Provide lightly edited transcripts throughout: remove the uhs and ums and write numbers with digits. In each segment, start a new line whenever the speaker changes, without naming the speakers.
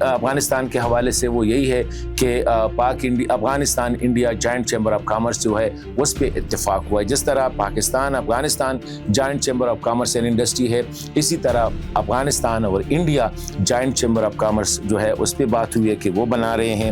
افغانستان کے حوالے سے وہ یہی ہے کہ Afghanistan India joint chamber of commerce جو ہے اس پہ اتفاق ہوا ہے. جس طرح Pakistan Afghanistan joint chamber of commerce and industry ہے, اسی طرح افغانستان اور India joint chamber of commerce جو ہے اس پہ بات ہوئی ہے کہ وہ بنا رہے ہیں.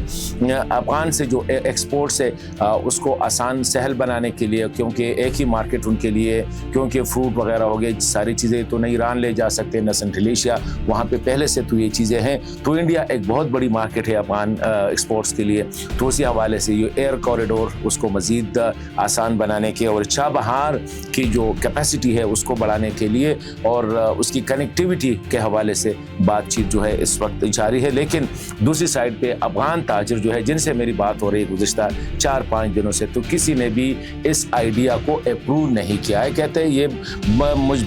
افغان سے جو ایکسپورٹس ہے اس کو آسان سہل بنانے کے لیے, کیونکہ ایک ہی مارکیٹ ان کے لیے, کیونکہ فروٹ وغیرہ ہو گئے, ساری چیزیں تو نہیں ایران لے جا سکتے, نہ سنٹرل ایشیا, وہاں پہ پہلے سے تو یہ چیزیں ہیں. تو انڈیا ایک بہت بڑی مارکیٹ ہے افغان ایکسپورٹس کے لیے, تو اسی حوالے سے یہ ایئر کوریڈور اس کو مزید آسان بنانے کے اور چابہار کی جو کیپیسٹی ہے اس کو بڑھانے کے لیے اور اس کی کنیکٹیوٹی کے حوالے سے بات چیت جو ہے اس وقت جاری ہے. لیکن دوسری سائڈ پہ افغان تاجر جو ہے جن سے میری بات ہو رہی ہے گزشتہ 4-5 دنوں سے, تو کسی نے بھی اس آئیڈیا کو اپروو نہیں کیا ہے. کہتے ہیں یہ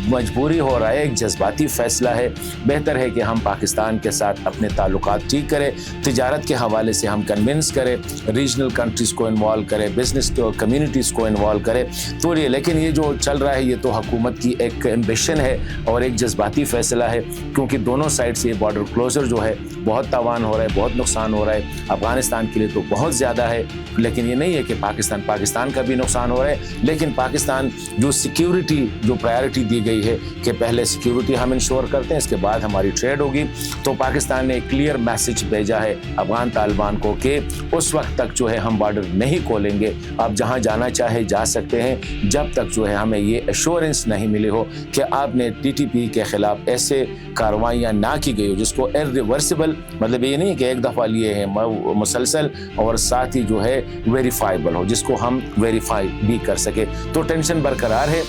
مجبوری ہو رہا ہے, ایک جذباتی فیصلہ ہے, بہتر ہے کہ ہم پاکستان کے ساتھ اپنے تعلقات ٹھیک کریں, تجارت کے حوالے سے ہم کنونس کریں, ریجنل کنٹریز کو انوالو کریں, بزنس کمیونٹیز کو انوالو کریں. تو یہ لیکن یہ جو چل رہا ہے یہ تو حکومت کی ایک ایمبیشن ہے اور ایک جذباتی فیصلہ ہے, کیونکہ دونوں سائڈ سے بارڈر کلوزر جو ہے بہت تاوان ہو رہا ہے, بہت نقصان ہو رہا ہے. افغانستان کے لیے تو بہت زیادہ ہے, لیکن یہ نہیں ہے کہ پاکستان کا بھی نقصان ہو رہا ہے. لیکن پاکستان جو سیکیورٹی جو پرائیورٹی دی گئی ہے کہ پہلے سیکیورٹی ہم انشور کرتے ہیں, اس کے بعد ہماری ٹریڈ ہوگی, تو پاکستان نے ایک کلیئر میسج بھیجا ہے افغان طالبان کو کہ اس وقت تک جو ہے ہم بارڈر نہیں کھولیں گے, آپ جہاں جانا چاہے جا سکتے ہیں, جب تک جو ہے ہمیں یہ ایشورنس نہیں ملی ہو کہ آپ نے TTP کے خلاف ایسے کارروائیاں نہ کی گئی ہو جس کو irreversible, مطلب یہ نہیں کہ ایک دفعہ لیے ہیں, مسلسل اور ساتھ ہی جو ہے ویریفائبل ہو, جس کو ہم ویریفائی بھی کر سکے. تو ٹینشن برقرار ہے.